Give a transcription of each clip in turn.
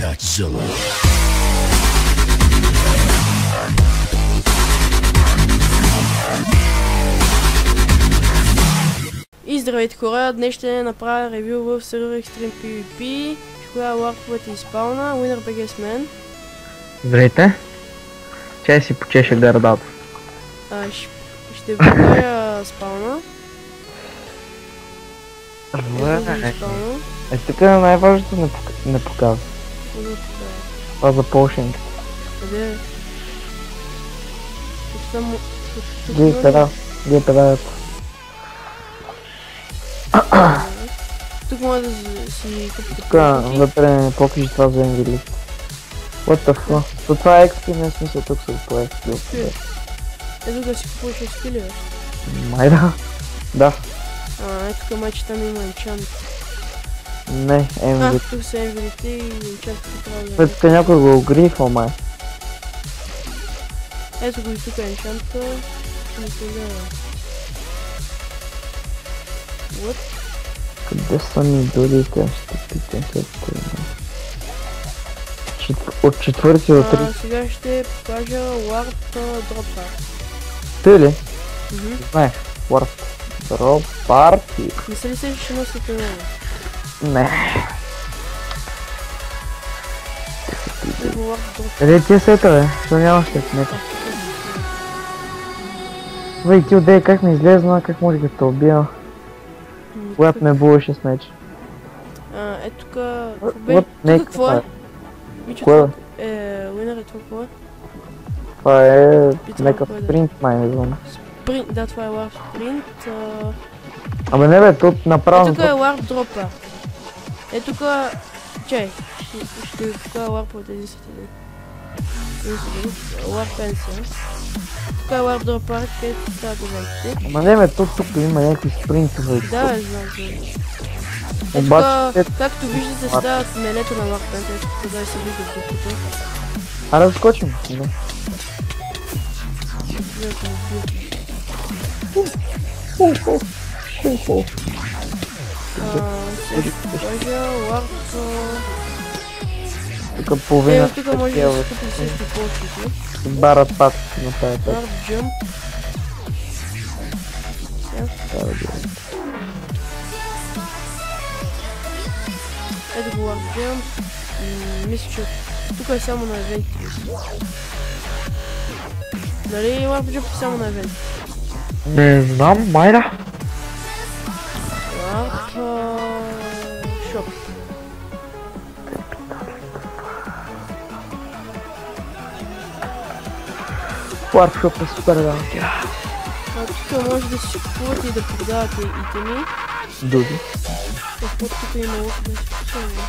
Godzilla. И здравейте хора, днес ще направя ревю в сервер Extreme PvP. Коя ларповете изпълна, Winner BG с мен. Здравейте. Чай си почеше гърдата. Ще покажа спауна. Тук е най-важното не показва. Това за полшинг. Къде е? Ги педалят. Тук може да си купите. Тук вътре покажи това за Envy. What the fuck? То това е XP, не е смисъл тук се по XP. Ето да си купуваш XP ли бе? Май да. Ето към мачи там има енчант. Не, Envy. Тук са Envy-те и енчантите трябва да... Тук някой го огрифал май. Ето го и тук е енчанта. Не се гледа. What? Къде са ми дулите? Ще питам след това. От четвърти до три. Сега ще покажа Warp Drop Party. Ти ли? Знаех. Warp Drop Party. Не са ли се, че носите много? Не. Къде ти е сета бе? Що нямаш след нека? Бе, ти отдей как не излезна, как може да те убия? Когато ме булаше с меч. Ето тук... Тук какво е? Кое е? Winner е това какво е? Това е... някакъв спринт май, не знам. Спринт, да, това е Warp Sprint. Абе не бе, тут направо... Тук е Warp Dropper. Тук... Чай, ще ви покажа Warp-овете един след един. Warp Pencil. Тук е Warp Dropper, където стават евентите. Ама не бе, тук има някакви спринтове. Да, знам. Обаче... Както виждате, стават менето на Warp Pencil, тук да се вижда духото. Аре да скочим. Не. Тук половина... Тук може да се купи също по-щите. Барат пак на тая път. Warp Jump. Ето го Warp Jump. Мисля, че тук е само на евентите. Дали Warp Jump е само на евентите? Не знам, майра. Warp Shop. Warp Shop е супер да. Тук може да си купувате и да продавате итеми. Дуди. Тук има лук да си купуваме.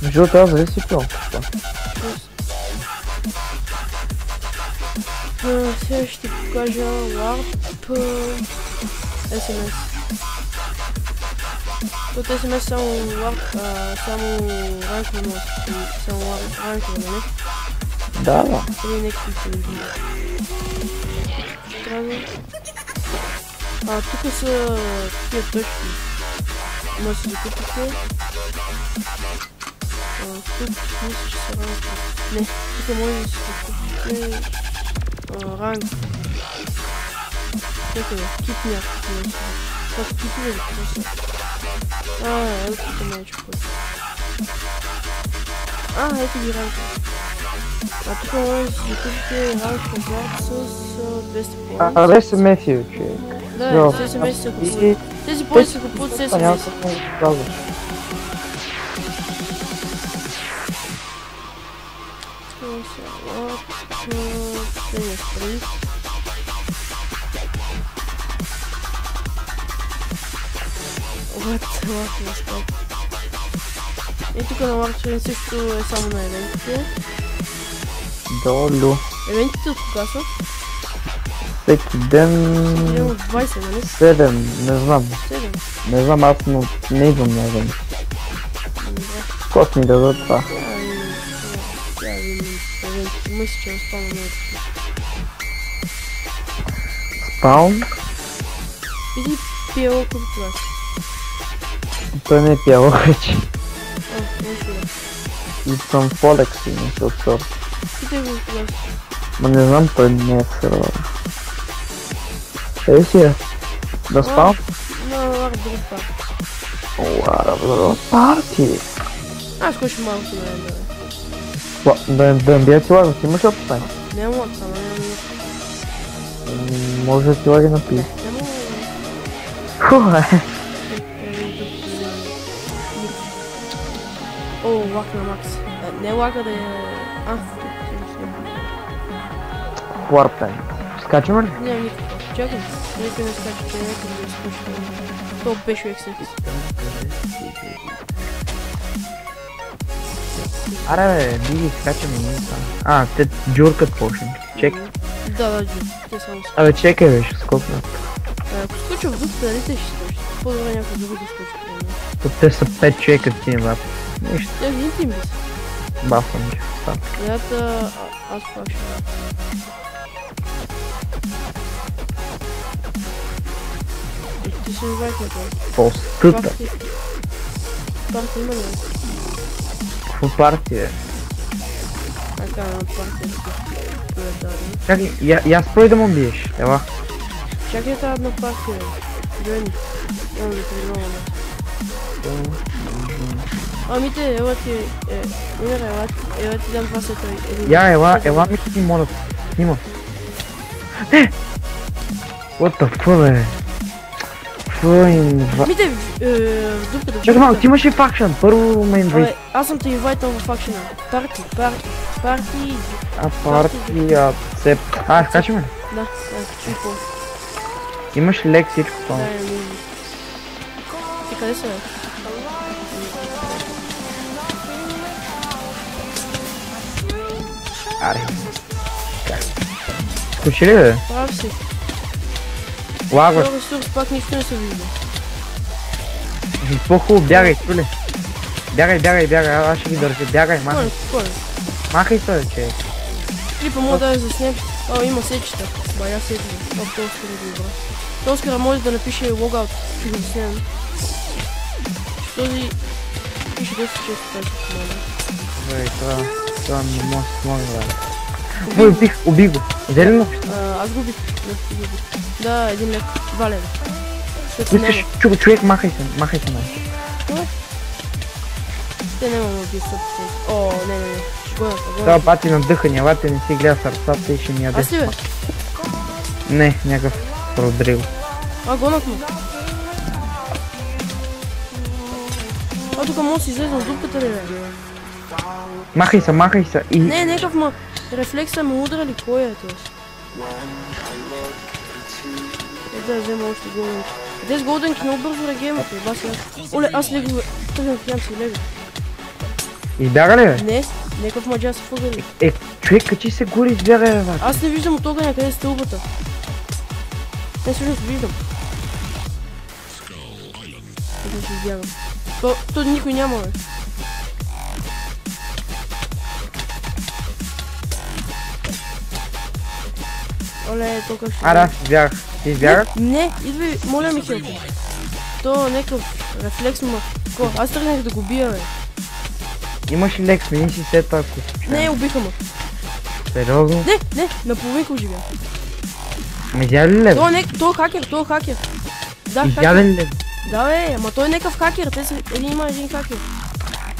Между това дали си пил? Сега ще покажа Warp SMS. От SMS само Warp, само ранкове може, само ранкове, не? Да. Или някакви телевизии. Тук са такива точки. Може да си закупите. Тук мисля, че са ранкове. Не, тук може да си закупите ранг. Някъде, кит някакви нещо. Това са китове ли? Ето тук мечко. Ето ги ранкове. Тук може да си закупите ранг комплект с 200 поинт. Аре се меси, човек. Да, те се меси се купуват. Тези поинти се купуват, те се меси. И тук на Warp също е само на евентите. Долу. Евентите от кога са? Всеки ден... От 20, нали? 7, не знам. 7? Не знам, аз не идвам на евент. Кот ми дадат това. Мисля, че спаун не е така. Спаун? Иди пиело като това. Той не е пиело вече. Не си да. И съм в Олекс и не се от сорт. Питай го кога. Ма не знам, той не е в сервера. Ей си е. Да спам? На Лара друг парк. Лара, бро. Парти! Аз кой ще малко да е, Да им бия ти лага, ти имаш опитай? няма лак, само няма. Може да ти лаги напи. Няма. Фу, О, лак на Макс. Не лака да е... Warpen. Скачаме ли? Няма никакво. Чакай. Нека не скача, че нека да изпушва. То пешо ексекс. Аре бе, биги скачаме ние там. Те джуркат почнат. Чек. Да, те само скачат. Абе чекай бе, ще скокна. Ако скоча в дупата, дали те ще скочат? По-добре някой друг да скочи. Те са 5 човека в тим бат. Нищо. Те един тим би са. Бафвам ги. Ята... Аз факшен. Ти си инвайт на това. По-стъта. Парти има ли? Какво партия? Така, на партия. Чакай, я спрой да му биеш. Ела. Чакай тази една партия. Джойни. Няма да тренуваме. Амите, ела ти... Умира, ела ти дам 2 сета. Ела ми ти моля. Снима. What the fuck, бе? Амите, в дупката. Чакай малко, ти имаш ли факшън? Първо ме инвайт. Абе, аз съм те инвайтал в факшена. Парти. Скачаме ли? Да, чуй по. Имаш ли лек всичко това? Да, ти къде са? Аре. Скочи ли бе? Прав си. Лагваш. Това ресурс пак нищо не се вижда. По-хубаво бягай, чули? Бягай, аз ще ги държа. Бягай, махай. Махай се, бе, че. Клипа мога да я заснем. О, има сечета. Бая сечета. О, Тоскара го добра. Тоскара може да напише логаут. Ще го заснем. Този... Пише доста често тази команда. Бе, това не може да помогне, бе. Уби го. Зелено? Аз го убих. Да, 1 лев. 2 лева. Искаш, човек, махай се, ме. Те няма да убият съпите. О, не. Това бати на дъхания, бати не си гледа сърцата и ще ми яде. Аз ли бе? Не, някакъв продрил. Гонът му. Тук мога да си излезна от дупката ли бе? Махай се и... Не, някакъв ма... Рефлекса ме удра ли? Кой е това? Да взема още голденки. Тези голденки много бързо регеймат, баси аз. Оле, аз лего, тъгнах нямам си лего. Избяга ли бе? Не, някакъв маджа са фъгали. Човек, качи се горе, избяга бе, бе. Аз не виждам от огъня, къде е стълбата. Не, всъщност виждам. Да ще избягам. То никой няма, бе. Оле, тук ще... Аз избягах. Ти избягах? Не, идвай, моля ми хелпа. То някакъв рефлекс ма... Аз тръгнах да го бия, бе. Имаш ли лек, смени си сета, ако си. Не, убиха ме. Сериозно? Не, наполовинка оживя. Изяде ли лев? Той е хакер. Да, изяде ли лев? Да бе, ама той е някакъв хакер, има един хакер.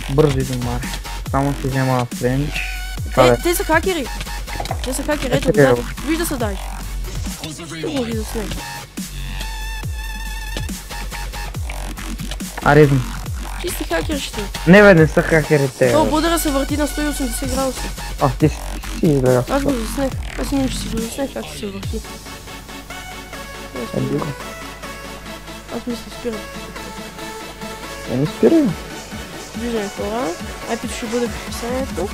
Бързо и до марш. Само си взема френч. Те са хакери. Ето, да, вижда се даже. Ще го вижда с него. Аризм. Чисти хакерщите. Не бе, не са хакерите. То будера се върти на 180 градуса. Ти си излега. Аз го заснех. Аз имам, че си го заснех как се върти. Аз мисля спирам. Не спирай. Виждаме хора. Айпито ще бъде в описанието.